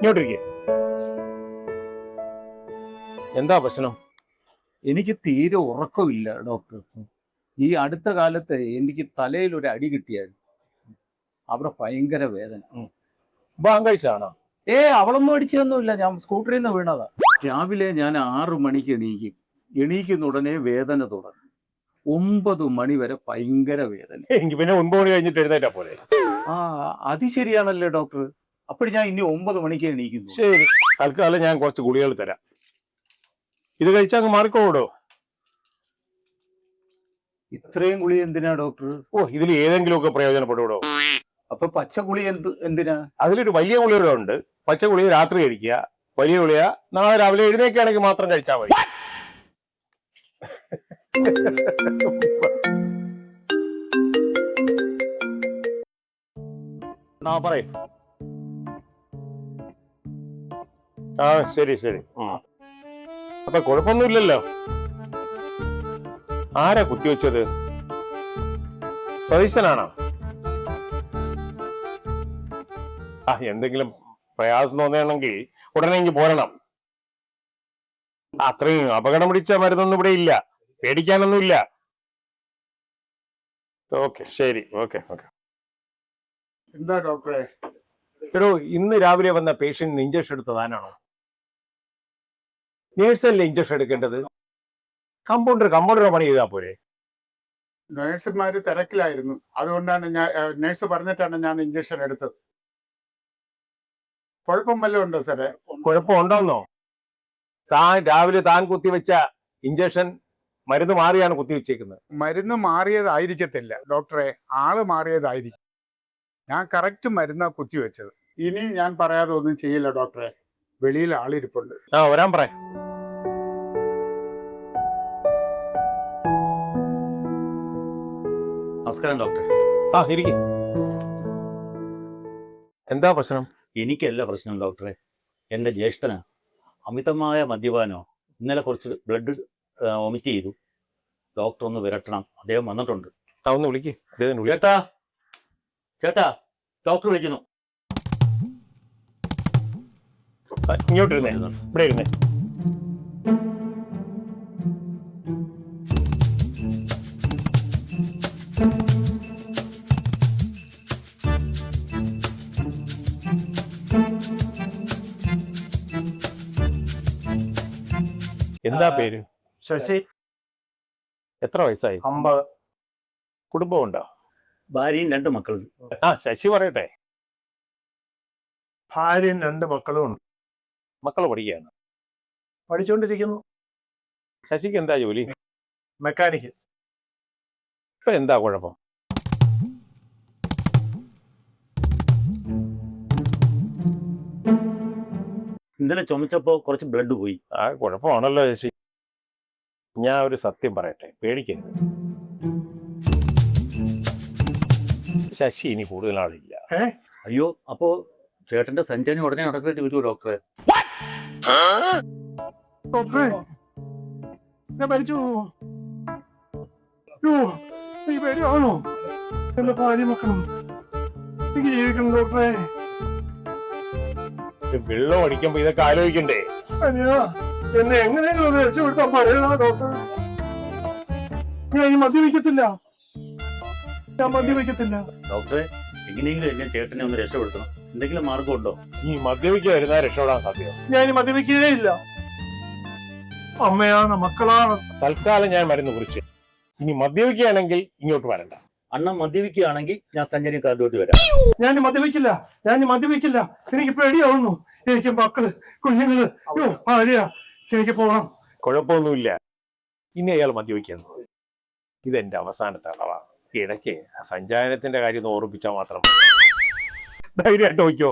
ഇങ്ങോട്ടിരിക്കേ. എന്താ പ്രശ്നം? എനിക്ക് തീരെ ഉറക്കമില്ല ഡോക്ടർ. ഈ അടുത്ത കാലത്ത് എനിക്ക് തലയിൽ ഒരു അടി കിട്ടിയായിരുന്നു. അവിടെ ഭയങ്കര വേദന. ബാങ്ക് കഴിച്ചാണോ? അവളൊന്നും അടിച്ചതൊന്നുമില്ല, ഞാൻ സ്കൂട്ടറിൽ നിന്ന് വീണതാ. രാവിലെ ഞാൻ 6 മണിക്ക് എണീക്കും. എണീക്കുന്ന ഉടനെ വേദന തുടങ്ങും. 9 മണി വരെ ഭയങ്കര വേദന. എനിക്ക് പിന്നെ 9 മണി കഴിഞ്ഞിട്ട് എഴുന്നേറ്റാ പോലെ. അത് ശരിയാണല്ലേ ഡോക്ടർ? അപ്പോൾ ഞാൻ ഇനി 9 മണിക്ക് എണീക്കുന്നു. ശരി, തൽക്കാലം ഞാൻ കുറച്ച് ഗുളികൾ തരാം. ഇത് കഴിച്ചാൽ അങ്ങ് മാറിക്കോടോ. ഇത്രയും ഗുളി എന്തിനാ ഡോക്ടർ? ഇതിൽ ഏതെങ്കിലുമൊക്കെ പ്രയോജനപ്പെടുവോ? അപ്പൊ പച്ച ഗുളി എന്തിനാ? അതിലൊരു വലിയ ഗുളിക ഉണ്ട്. പച്ച ഗുളിക രാത്രി കഴിക്കുക, വലിയ ഗുളിക നാളെ രാവിലെ എഴുന്നേക്കുകയാണെങ്കിൽ മാത്രം കഴിച്ചാൽ മതി. പറയും. ശരി ശരി. അപ്പൊ കുഴപ്പമൊന്നുമില്ലല്ലോ. ആരാ കുത്തിവെച്ചത്? സതീശനാണോ? എന്തെങ്കിലും പ്രയാസം തോന്നുകയാണെങ്കിൽ ഉടനെ ഇങ്ങ് പോരണം. അത്രയും അപകടം പിടിച്ച മരുന്നൊന്നും ഇവിടെ ഇല്ല, പേടിക്കാനൊന്നുമില്ല. ഓക്കെ ശരി. ഓക്കെ. എന്താ ഡോക്ടറെ? എടോ, ഇന്ന് രാവിലെ വന്ന പേഷ്യന്റിന് ഇഞ്ചക്ഷൻ എടുത്തതാനാണോ? നേഴ്സല്ലേ ഇഞ്ചക്ഷൻ എടുക്കേണ്ടത്? കമ്പൗണ്ടർ പണി ചെയ്താൽ പോരെ? നേഴ്സുമാര് തിരക്കിലായിരുന്നു, അതുകൊണ്ടാണ് നേഴ്സ് പറഞ്ഞിട്ടാണ് ഞാൻ ഇഞ്ചക്ഷൻ എടുത്തത്. കുഴപ്പം വല്ലതും ഉണ്ടോ സാറേ? കുഴപ്പമുണ്ടോന്നോ? രാവിലെ താൻ കുത്തിവെച്ച ഇഞ്ചക്ഷൻ മരുന്ന് മാറിയാണ് കുത്തിവെച്ചേക്കുന്നത്. മരുന്ന് മാറിയതായിരിക്കത്തില്ല ഡോക്ടറെ, ആള് മാറിയതായിരിക്കും. ഞാൻ കറക്റ്റ് മരുന്നാ കുത്തിവെച്ചത്. ഇനി ഞാൻ പറയാതെ ഒന്നും ചെയ്യില്ല ഡോക്ടറെ. വെളിയിൽ ആളിരിപ്പുണ്ട്. വരാൻ പറയാം. നമസ്കാരം ഡോക്ടർ. ഇരിക്കും. എന്താ പ്രശ്നം? എനിക്കല്ല പ്രശ്നം ഡോക്ടറെ, എൻ്റെ ജ്യേഷ്ഠനാ. അമിതമായ മദ്യപാനോ. ഇന്നലെ കുറച്ച് ബ്ലഡ് വൊമിറ്റ് ചെയ്തു. ഡോക്ടർ ഒന്ന് വിരട്ടണം, അദ്ദേഹം വന്നിട്ടുണ്ട്. ഒന്ന് വിളിക്ക്. ചേട്ടാ ഡോക്ടർ വിളിക്കുന്നു. ഇങ്ങോട്ടിരുന്നേ, ഇവിടെ ഇരുന്നേ. എന്താ പേര്? ശശി. എത്ര വയസ്സായി? 50. കുടുംബമുണ്ടോ? ഭാര്യയും 2 മക്കളും. ശശി പറയട്ടെ. ഭാര്യയും 2 മക്കളും ഉണ്ട്. മക്കൾ പഠിക്കുകയാണ്? പഠിച്ചുകൊണ്ടിരിക്കുന്നു. ശശിക്ക് എന്താ ജോലി? മെക്കാനിക്ക്. ഇപ്പൊ എന്താ കുഴപ്പം? ഇന്നലെ ചുമച്ചപ്പോ കുറച്ച് ബ്ലഡ് പോയി. കുഴപ്പമാണല്ലോ ശശി. ഞാൻ ഒരു സത്യം പറയട്ടെ, പേടിക്കരുത്. ശശി ഇനി കൂടുതൽ ആളില്ല. അയ്യോ, അപ്പോ ചേട്ടന്റെ സഞ്ചാരം ഉടനെ നടക്കേണ്ടി വരുമോ ഡോക്ടറെ? ഡോക്ടറെ, ഞാൻ മരിച്ചു. ഈ പേടിയാണോ? എന്റെ ഭാര്യ മക്കളും എനിക്ക് ജീവിക്കണം ഡോക്ടറെ. വെള്ളം അടിക്കുമ്പോ ഇതൊക്കെ ആലോചിക്കണ്ടേ? എന്നെ എങ്ങനെയെങ്കിലും രക്ഷപ്പെടുത്താൻ പറയണ ഡോക്ടർ. ഞാൻ മദ്യപിക്കത്തില്ല. ഡോക്ടറെ, എങ്ങനെയെങ്കിലും എന്നെ ചേട്ടനെ ഒന്ന് രക്ഷപ്പെടുത്തണം. എന്തെങ്കിലും മാർഗമുണ്ടോ? ഈ മദ്യപിക്കാതിരുന്നാ രക്ഷപ്പെടാൻ സാധ്യത? ഞാൻ മദ്യപിക്കുകയില്ല. അമ്മയാണ്, മക്കളാണ്. തൽക്കാലം ഞാൻ മരുന്ന് കുറിച്ച്. ഇനി മദ്യപിക്കുകയാണെങ്കിൽ ഇങ്ങോട്ട് വരണ്ട. അണ്ണൻ മദ്യപിക്കുകയാണെങ്കിൽ ഞാൻ സഞ്ചാരി കാർഡോട്ട് വരാം. ഞാൻ മദ്യപിക്കില്ല. എനിക്ക് പേടിയാവുന്നു. എനിക്ക് മക്കള്, കുഞ്ഞുങ്ങള്, ഭാര്യ. എനിക്ക് പോകണം. കുഴപ്പമൊന്നുമില്ല. ഇനി അയാൾ മദ്യപിക്കുന്നു. ഇതെന്റെ അവസാനത്തെ അളവാണ്. ഇടയ്ക്ക് സഞ്ചാരത്തിന്റെ കാര്യം ഒന്ന് ഓർമ്മിപ്പിച്ചാൽ മാത്രം ധൈര്യമായിട്ട് നോക്കിയോ.